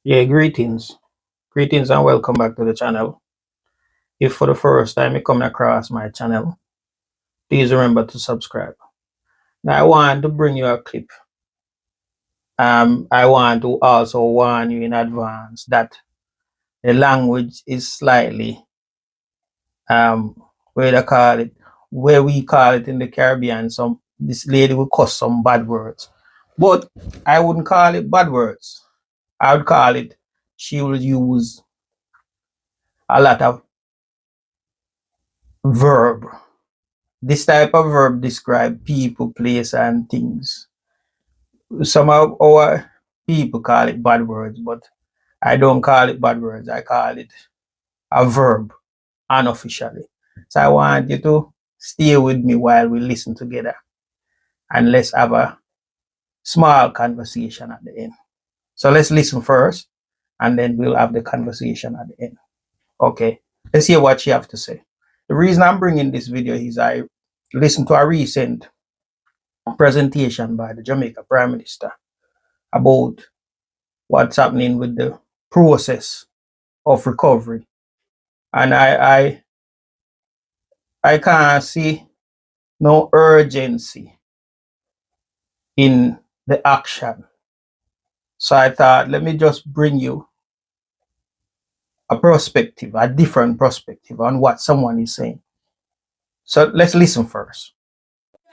Yeah, greetings. Greetings and welcome back to the channel. If for the first time you come across my channel, please remember to subscribe. Now I want to bring you a clip. I want to also warn you in advance that the language is slightly where they call it, where we call it in the Caribbean, this lady will cuss some bad words. But I wouldn't call it bad words. I would call it she will use a lot of verb. This type of verb describe people, place, and things. Some of our people call it bad words, but I don't call it bad words. I call it a verb unofficially. So I want you to stay with me while we listen together and let's have a small conversation at the end. So let's listen first and then we'll have the conversation at the end. Okay, let's hear what she have to say. The reason I'm bringing this video is I listened to a recent presentation by the Jamaica Prime Minister about what's happening with the process of recovery. And I can't see no urgency in the action. So I thought, let me just bring you a perspective, a different perspective on what someone is saying. So let's listen first.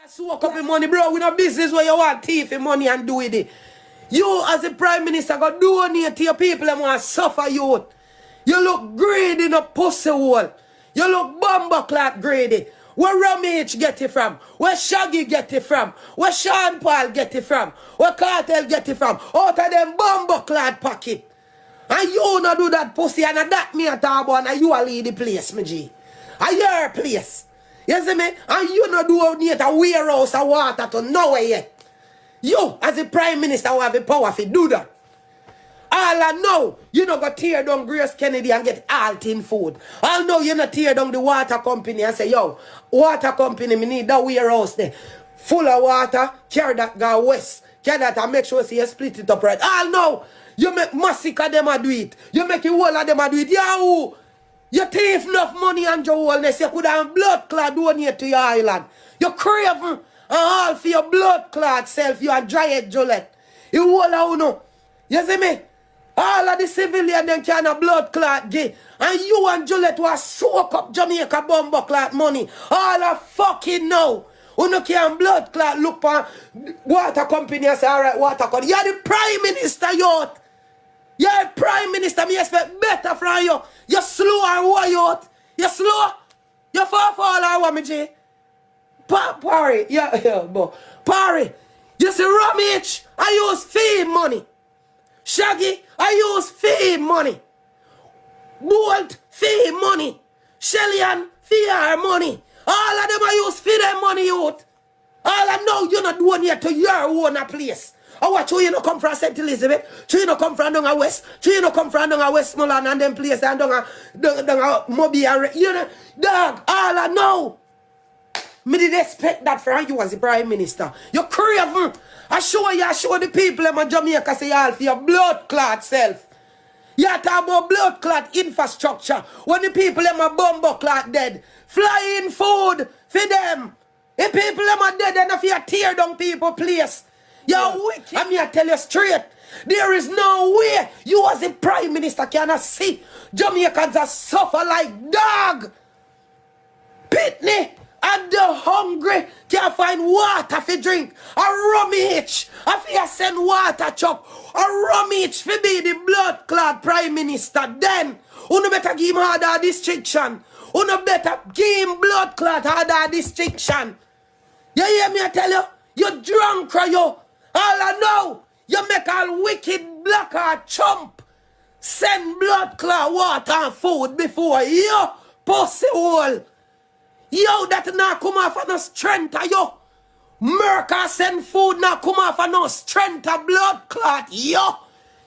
Soak up your money, bro. We no business where you want thief your money and do with it. You as a prime minister go donate to your people and want to suffer youth. You look greedy in a pussy hole. You look bumbleclad greedy. Where Ramage get it from? Where Shaggy get it from? Where Sean Paul get it from? Where Cartel get it from? Out of them bumbleclad pocket. And you not do that pussy and that me a talk about and you a lead the place, my G. A your place. You see me? And you not do need a warehouse of water to nowhere yet. You, as a prime minister, will have the power to do that. All I know, you not go tear down Grace Kennedy and get all tin food. All know you not tear down the water company and say, yo, water company, me need that warehouse there. Full of water, carry that go west. Carry that and make sure you split it up right. All know, you make massacre them a do it. You make you all of them a do it. Yahoo! You thief enough money on your Holness, you could have blood clot donate to your island. You craving and all for your blood clot self, you a dry head Jolette. You all out know. You see me? All of the civilian them can a blood clot get. And you and Jolette was soak up Jamaica bomber clot money. All of fucking now. You no can blood clot look for water company and say, alright, water company. You're the prime minister, youth. You're a prime minister, me expect better from you. You're slow or what, youth? You're slow? You're far or what, me G? Parry, yeah, but Parry, you see Ramage, I use fee money. Shaggy, I use fee money. Bolt, fee money. Shellian, fee our money. All of them I use fee them money, youth. All I know you're not doing here to your own place. I watch you not come from St. Elizabeth, you not come from down a West, you not come from down a Westmoreland and them place and down a Moby and you know, dog, all I know. Me did expect that from you as the prime minister. You're craving. I show the people in Jamaica say all for your blood clot self. You talk about blood clot infrastructure. When the people in my bomber clot dead, flying food for them. The people in my dead enough you tear down people place. You're wicked. I'm here to tell you straight. There is no way you as a prime minister cannot see Jamaicans are suffer like dog. Pitney. And the hungry can't find water for drink. A Ramage, if you send water chuck, a Ramage for be the blood clot prime minister. Then, you better give him harder distriction. You better give him blood clot harder distriction. You hear me I tell you? You drunk or you. All I know, you make all wicked black or chump. Send blood clot water and food before you pussy hole. Yo, that not come off of no strength of yo. Merca send food not come off of no strength of blood clot. Yo.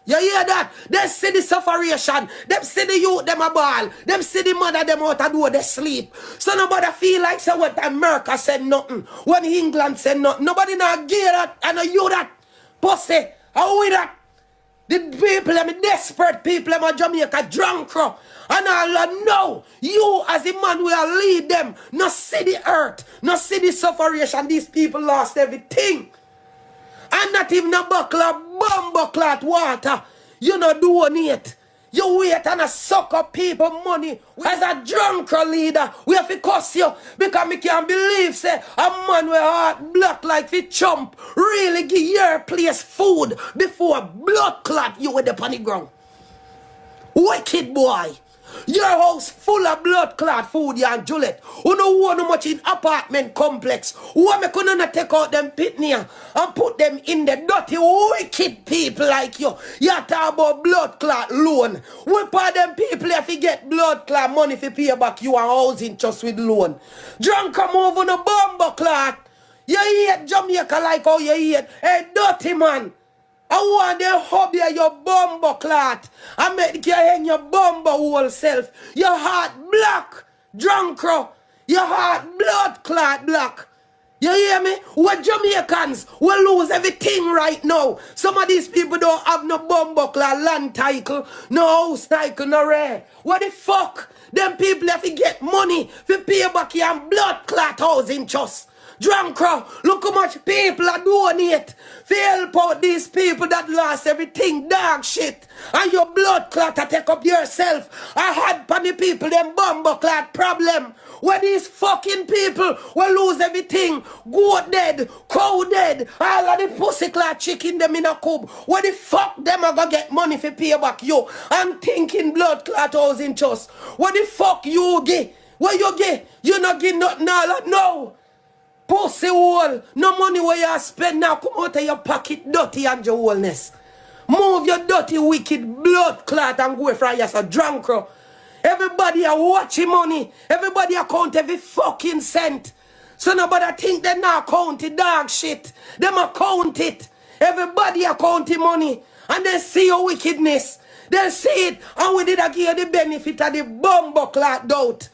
You hear that? They see the sufferation. Them see the youth, them a ball. Them see the mother, them out of door, they sleep. So nobody feel like say what America said nothing. When England said nothing. Nobody not gear that and you that. Pussy. How we that? The people, the desperate people of Jamaica, drunk, and all know you as a man will lead them. Not see the earth, not see the suffering. These people lost everything. And not even a buckle of bomb clot water. You not donate. You wait and suck up people money. As a drunk leader, we have to cuss you. Because we can't believe, say, a man with heart black like the chump really give your place food before blood clot you with the on the ground. Wicked boy. Your house full of blood clot food, you and Juliet. Who don't want no much in apartment complex. Who am I gonna take out them pitney and put them in the dirty wicked people like you. You talk about blood clot loan. We pay them people if you get blood clot money if you pay back you and housing just with loan. Drunk come over the bomber clot. You hate Jamaica like how you hate. Hey, dirty man. I want the hobby of your bumbo clot. I make you hang your bumbo whole self. Your heart black, drunk. Your heart blood clot black. You hear me? We Jamaicans will lose everything right now. Some of these people don't have no bumbo clot land title, no house title, no rare. What the fuck? Them people have to get money for pay back your blood clot housing trust. Drunk, look how much people are donate to help out these people that lost everything, dog shit. And your blood clot to take up yourself. I had plenty people, them bumbo clot problem. When these fucking people will lose everything, goat dead, cow dead, all of the pussy clot chicken them in a coop. Where the fuck them are gonna get money for pay back you? I'm thinking blood clot housing trust. What the fuck you get? What you get? You not get nothing all no. Pussy hole, no money where you spend now. Come out of your pocket dirty and your Holness. Move your dirty wicked blood clot and go from you as a drunk. Everybody are watching money. Everybody are count every fucking cent. So nobody think they not count it dog shit. Them are count it. Everybody are counting money. And they see your wickedness. They see it. And we did give you the benefit of the bumbo clot doubt.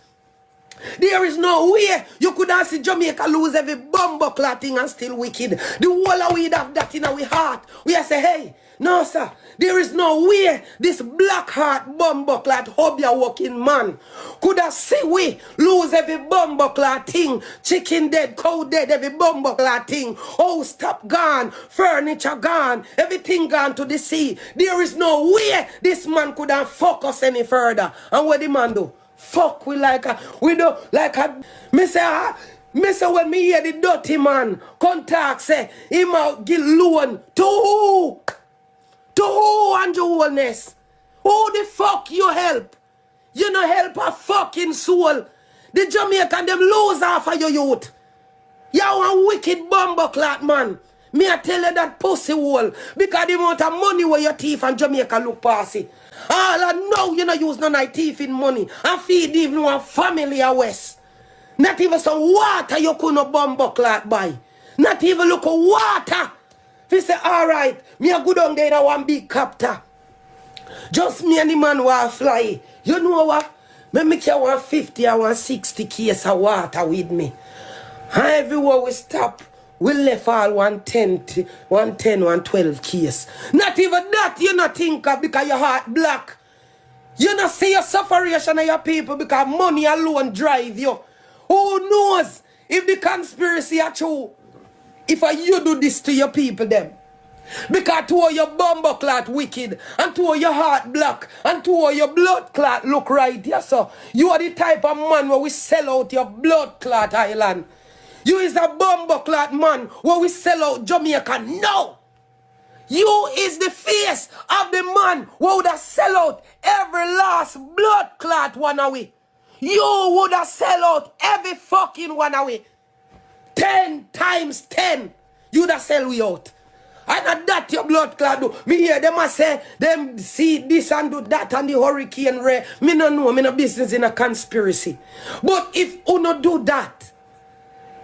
There is no way you could not see Jamaica lose every bumbo clotting and still wicked. The whole of we have that in our heart. We have say, hey, no sir, there is no way this black heart bumbo clot hobby working man could have see we lose every bumbo clot thing. Chicken dead, cow dead, every bumbo clot thing. House top gone, furniture gone, everything gone to the sea. There is no way this man could have focused any further. And what the man do? Fuck we like a, we do like a, me say when me hear the dirty man contact say, him out give loan to who? To who and your Holness? Who the fuck you help? You no help a fucking soul. The Jamaican them lose half of your youth. You a wicked bumbo clot man. Me I tell you that pussy hole. Because the amount of money where your teeth and Jamaica look past it. All I know you not use none of teeth in money. And feed even one family a west. Not even some water you couldn't bumbo clot buy. Not even look at water. If say, alright, me a go down there in one big copter. Just me and the man will fly. You know what? Me make you 150 or 160 case of water with me. And everywhere we stop, we left all 110, 112 case. Not even that you not think of because your heart black. You not see your suffering of your people because money alone drive you. Who knows if the conspiracy are true? If you do this to your people them. Because to your bumbo clot wicked, and to your heart black, and to your blood clot look right here, so you are the type of man where we sell out your blood clot island. You is a bumbo clot man where we sell out Jamaica. No! You is the face of the man who would have sell out every last blood clot one away. You would have sell out every fucking one away. 10 times 10. You would have sell we out. And that your blood clot do. Me hear them a say, them see this and do that and the hurricane ray. Me no know, me no business in a conspiracy. But if you no do that,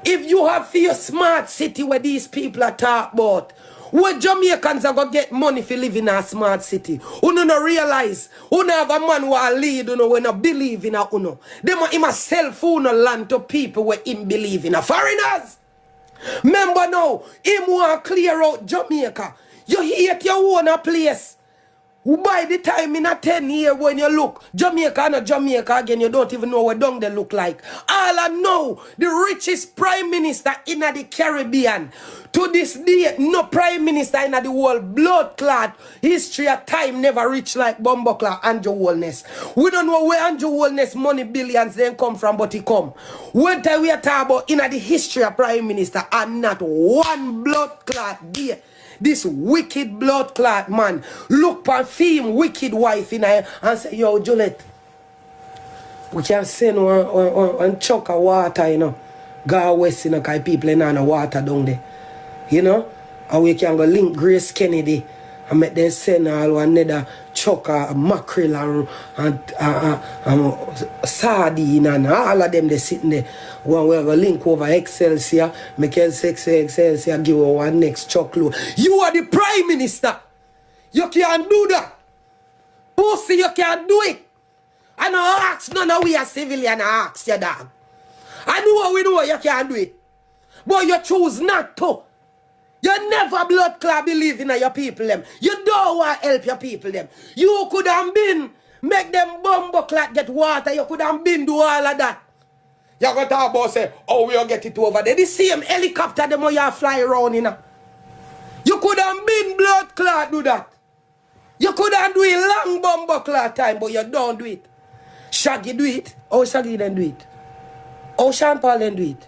if you have for your smart city where these people are talk about, where Jamaicans are going to get money for living in a smart city, you no realize, you have a man who are lead, you no believe in a uno. Them him sell food land to people where him believe in a foreigners. Remember now, him want clear out Jamaica. You hate your own place. By the time in a 10 year when you look, Jamaica and Jamaica again, you don't even know what down they look like. All I know, the richest prime minister in the Caribbean. To this day, no prime minister in the world blood clot history of time never reached like Bumbleclad Andrew Holness. We don't know where Andrew Holness money billions then come from, but he come. When time we are talking about in the history of prime minister and not one blood clot there. This wicked blood clot man look for him wicked wife in her and say, yo, Juliet, we can send one chuck of water, you know. Go west, you know, because people in the water down there. You know? And we can go link Grace Kennedy and make them send all another chuck of mackerel and sardine and all of them they sitting there. When we go link over Excelsior, make Excelsior give us one next chuck load. You are the prime minister. You can't do that. Pussy, you can't do it. I don't ask none of we are civilian ask your dog. I know what we know, you can't do it. But you choose not to. You never blood clot believe in your people them. You don't want to help your people them. You could have been make them bumbo clot get water. You could have been do all of that. You got to talk about say, oh, we'll get it over there. The same helicopter them you fly around in. You could have been blood clot do that. You could have do it long bumbo clot time, but you don't do it. Shaggy do it. Oh, Shaggy then do it. Oh, Sean Paul then do it.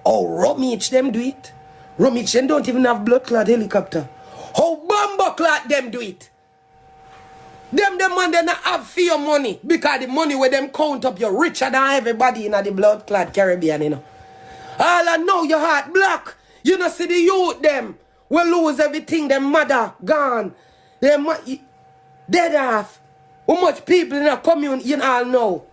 Oh, Romich them do it. Romich them don't even have blood clot helicopter. How bumbo clot them do it? Them man they not have for your money because the money where them count up you're richer than everybody in the blood clot Caribbean, you know. All I know your heart black. You know see the youth them will lose everything. Them mother gone. Them dead off. How much people in a commune you all know?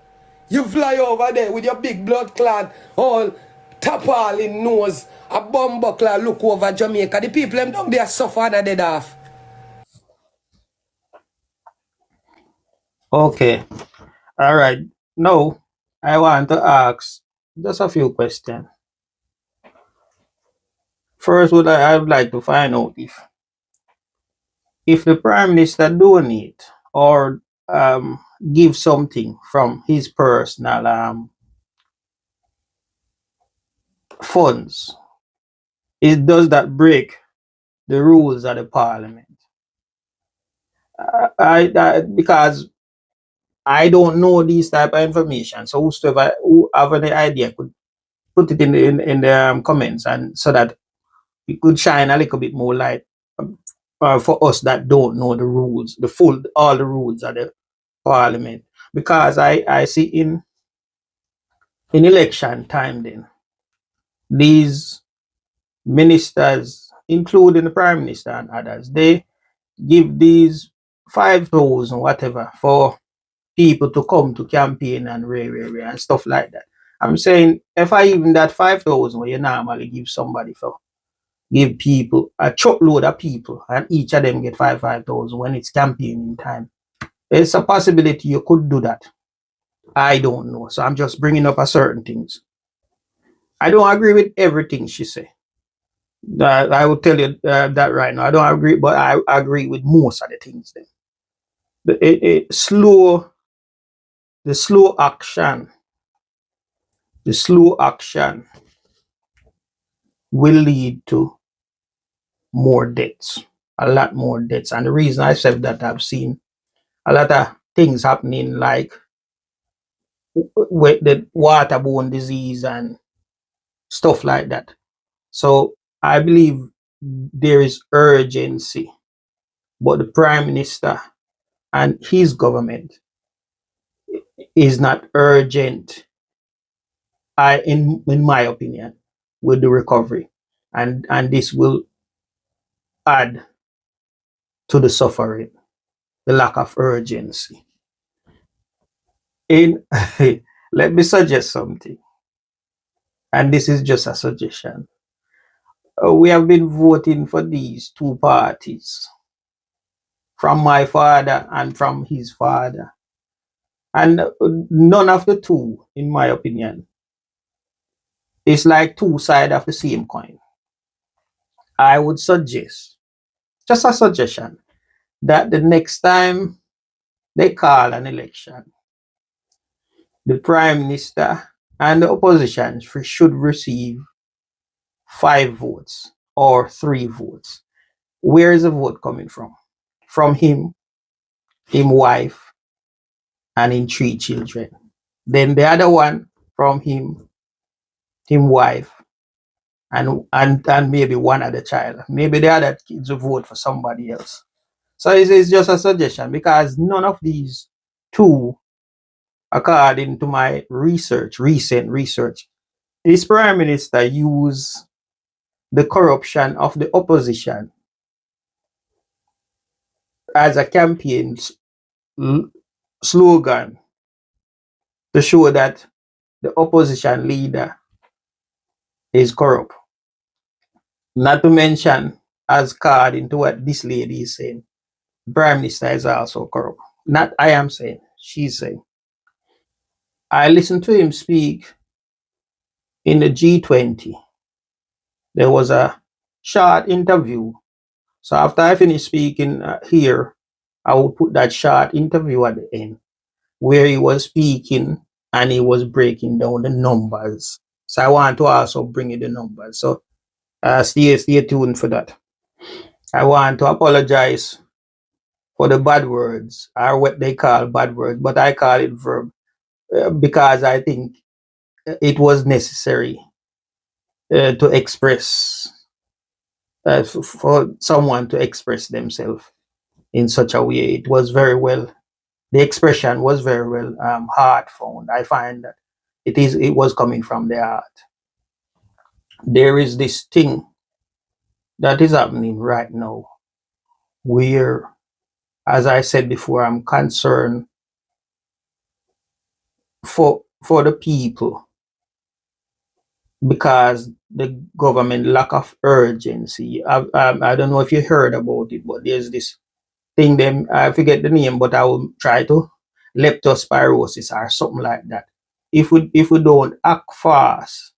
You fly over there with your big blood clot all tap all in nose. A bumbo clot look over Jamaica. The people them down there suffer and dead off. Okay. All right. Now, I want to ask just a few questions. First, I would like to find out if the Prime Minister donate or give something from his personal funds, does that break the rules of the Parliament? Because I don't know these type of information, so who have any idea could put it in the comments, and so that it could shine a little bit more light for us that don't know the rules, all the rules of the Parliament. Because I see in election time then these ministers, including the Prime Minister and others, they give these 5,000 whatever for people to come to campaign and and stuff like that. I'm saying if I even that 5,000 where you normally give somebody for give people a truckload of people and each of them get 5,000 when it's campaigning time. There's a possibility you could do that. I don't know. So I'm just bringing up a certain things. I don't agree with everything she say. I will tell you that right now. I don't agree, but I agree with most of the things. Then the slow action will lead to more deaths, a lot more deaths. And the reason I said that, I've seen a lot of things happening, like with the waterborne disease and stuff like that. So I believe there is urgency, but the Prime Minister and his government is not urgent, in my opinion, with the recovery. And this will add to the suffering, the lack of urgency. Let me suggest something, and this is just a suggestion. We have been voting for these two parties, from my father and from his father, and none of the two, in my opinion, is like two sides of the same coin. I would suggest, just a suggestion, that the next time they call an election, the Prime Minister and the opposition should receive 5 votes or 3 votes. Where is the vote coming from? From him, his wife, and his 3 children. Then the other one from him, his wife, and maybe one other child. Maybe the other kids will vote for somebody else. So it's just a suggestion, because none of these 2, according to my recent research, this Prime Minister used the corruption of the opposition as a campaign slogan to show that the opposition leader is corrupt. Not to mention, as according to what this lady is saying, the Prime Minister is also corrupt. Not I am saying, she's saying. I listened to him speak in the G20. There was a short interview. So after I finish speaking here, I will put that short interview at the end where he was speaking and he was breaking down the numbers. So I want to also bring you the numbers. So stay tuned for that. I want to apologize for the bad words, or what they call bad words, but I call it verb because I think it was necessary to express, for someone to express themselves in such a way. It was very well, the expression was very well heartfelt. I find that it was coming from the heart. There is this thing that is happening right now where, as I said before, I'm concerned for the people, because the government lack of urgency. I don't know if you heard about it, but there's this thing, them I forget the name, but I will try to, leptospirosis or something like that. If we don't act fast,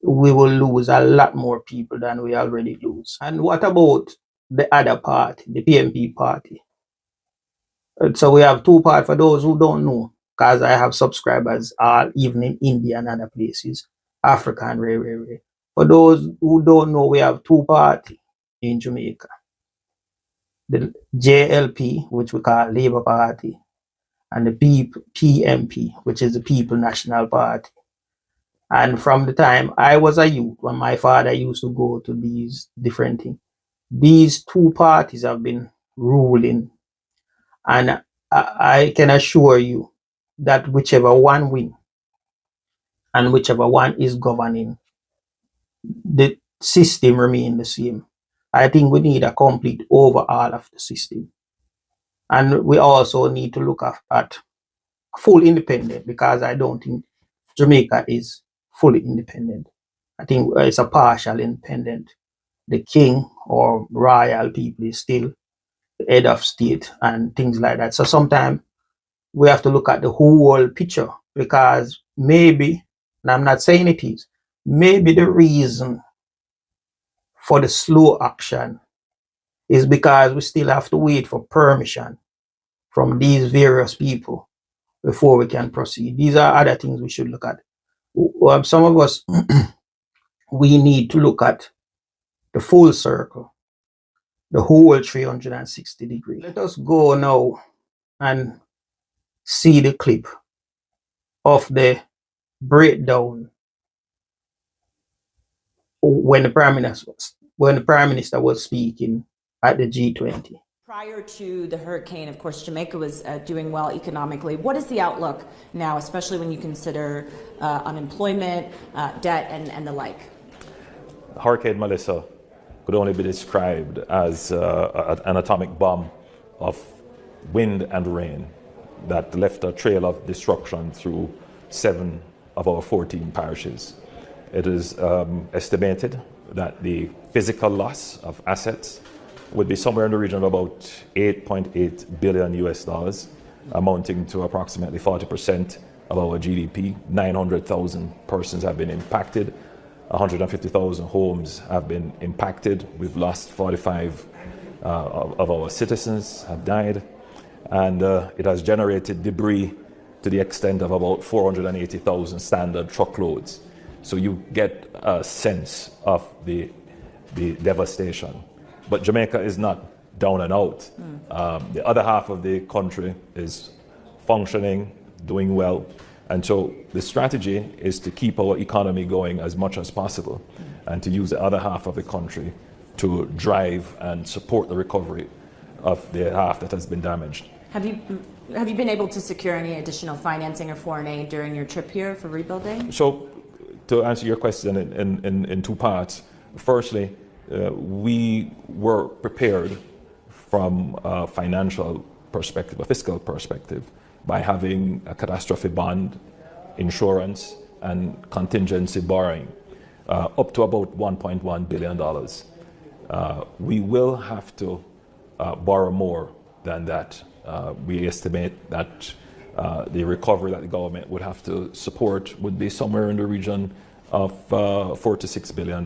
we will lose a lot more people than we already lose. And what about the other party, the PMP party? So we have 2 parts for those who don't know, because I have subscribers all even in India and other places, Africa and rare. For those who don't know, we have 2 parties in Jamaica. The JLP, which we call Labour Party, and the PMP, which is the People National Party. And from the time I was a youth, when my father used to go to these different things, these 2 parties have been ruling. And I can assure you that whichever one wins and whichever one is governing, the system remains the same. I think we need a complete overhaul of the system. And we also need to look at full independence, because I don't think Jamaica is fully independent. I think it's a partial independent. The king or royal people is still the head of state and things like that. So sometimes we have to look at the whole picture, because maybe, and I'm not saying it is, maybe the reason for the slow action is because we still have to wait for permission from these various people before we can proceed. These are other things we should look at. Some of us, we need to look at the full circle, the whole 360 degrees. Let us go now and see the clip of the breakdown when the Prime Minister was speaking at the G20. Prior to the hurricane, of course, Jamaica was doing well economically. What is the outlook now, especially when you consider unemployment, debt, and the like? Hurricane Melissa could only be described as an atomic bomb of wind and rain that left a trail of destruction through 7 of our 14 parishes. It is estimated that the physical loss of assets would be somewhere in the region of about $8.8 billion US dollars, amounting to approximately 40% of our GDP. 900,000 persons have been impacted. 150,000 homes have been impacted. We've lost 45 of our citizens have died, and it has generated debris to the extent of about 480,000 standard truckloads. So you get a sense of the devastation. But Jamaica is not down and out. The other half of the country is functioning, doing well. And so the strategy is to keep our economy going as much as possible and to use the other half of the country to drive and support the recovery of the half that has been damaged. Have you been able to secure any additional financing or foreign aid during your trip here for rebuilding? So to answer your question in two parts, firstly, we were prepared from a financial perspective, a fiscal perspective, by having a catastrophe bond, insurance, and contingency borrowing, up to about $1.1 billion. We will have to borrow more than that. We estimate that the recovery that the government would have to support would be somewhere in the region of $4 to $6 billion.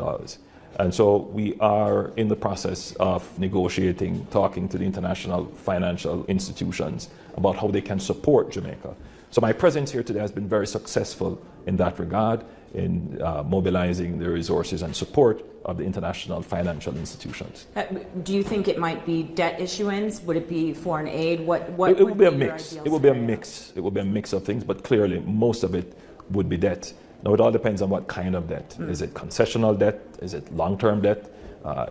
And so we are in the process of negotiating, talking to the international financial institutions about how they can support Jamaica. So my presence here today has been very successful in that regard, in mobilizing the resources and support of the international financial institutions. Do you think it might be debt issuance? Would it be foreign aid? What it would be a mix. It would be a mix. It would be a mix of things, but clearly most of it would be debt. Now, it all depends on what kind of debt. Is it concessional debt? Is it long-term debt?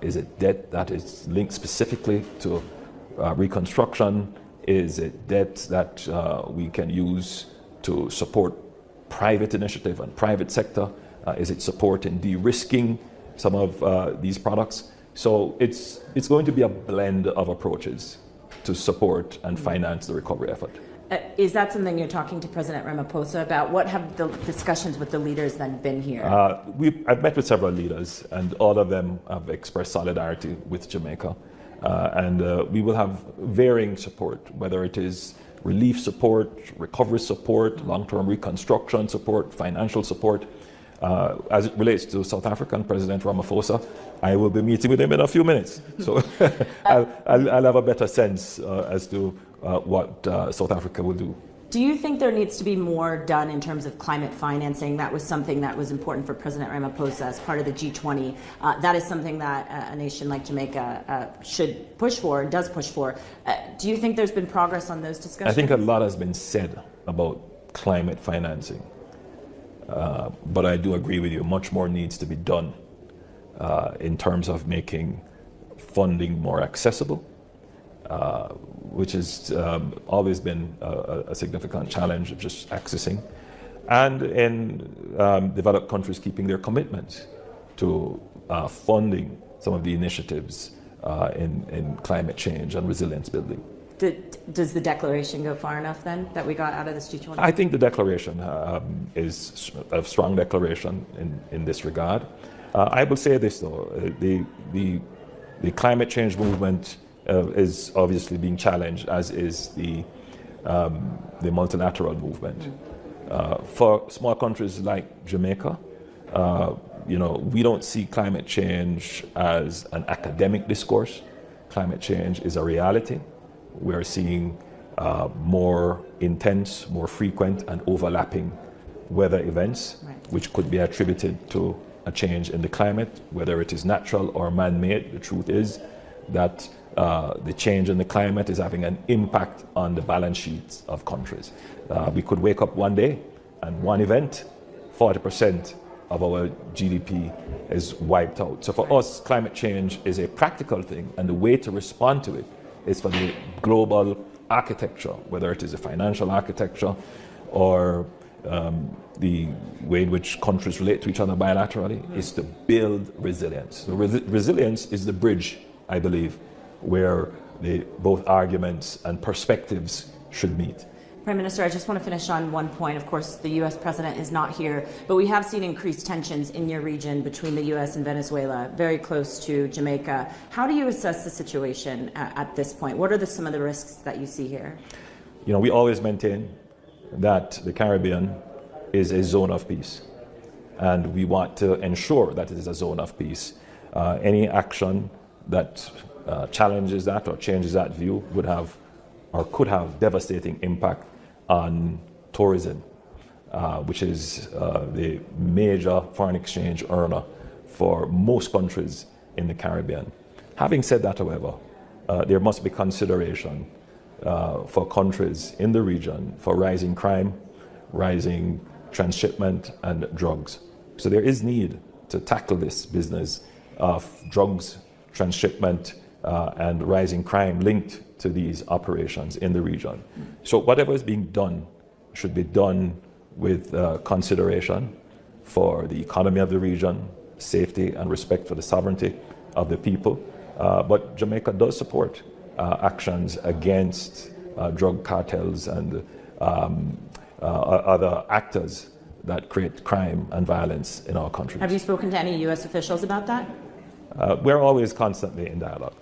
Is it debt that is linked specifically to reconstruction? Is it debt that we can use to support private initiative and private sector? Is it support in de-risking some of these products? So it's going to be a blend of approaches to support and finance the recovery effort. Is that something you're talking to President Ramaphosa about? What have the discussions with the leaders then been here? I've met with several leaders, and all of them have expressed solidarity with Jamaica. And we will have varying support, whether it is relief support, recovery support, long-term reconstruction support, financial support. As it relates to South African President Ramaphosa, I will be meeting with him in a few minutes. So I'll have a better sense as to what South Africa will do. Do you think there needs to be more done in terms of climate financing? That was something that was important for President Ramaphosa as part of the G20. That is something that a nation like Jamaica should push for and does push for. Do you think there's been progress on those discussions? I think a lot has been said about climate financing. But I do agree with you, much more needs to be done in terms of making funding more accessible, which has always been a significant challenge of just accessing, and in developed countries keeping their commitments to funding some of the initiatives in climate change and resilience building. Does the declaration go far enough then that we got out of this G20? I think the declaration is a strong declaration in this regard. I will say this though, the climate change movement is obviously being challenged, as is the multilateral movement. For small countries like Jamaica, we don't see climate change as an academic discourse. Climate change is a reality. We're seeing more intense, more frequent and overlapping weather events, which could be attributed to a change in the climate, whether it is natural or man-made. The truth is that the change in the climate is having an impact on the balance sheets of countries. We could wake up one day and one event, 40% of our GDP is wiped out. So for us, climate change is a practical thing, and the way to respond to it is for the global architecture, whether it is a financial architecture or the way in which countries relate to each other bilaterally, is to build resilience. So resilience is the bridge, I believe, where both arguments and perspectives should meet. Prime Minister, I just want to finish on one point. Of course, the U.S. president is not here, but we have seen increased tensions in your region between the U.S. and Venezuela, very close to Jamaica. How do you assess the situation at this point? What are some of the risks that you see here? We always maintain that the Caribbean is a zone of peace, and we want to ensure that it is a zone of peace. Any action that challenges that or changes that view would have or could have devastating impact on tourism, which is the major foreign exchange earner for most countries in the Caribbean. Having said that, however, there must be consideration for countries in the region for rising crime, rising transshipment, and drugs. So there is need to tackle this business of drugs, transshipment, and rising crime linked to these operations in the region. So whatever is being done should be done with consideration for the economy of the region, safety and respect for the sovereignty of the people. But Jamaica does support actions against drug cartels and other actors that create crime and violence in our country. Have you spoken to any U.S. officials about that? We're always constantly in dialogue.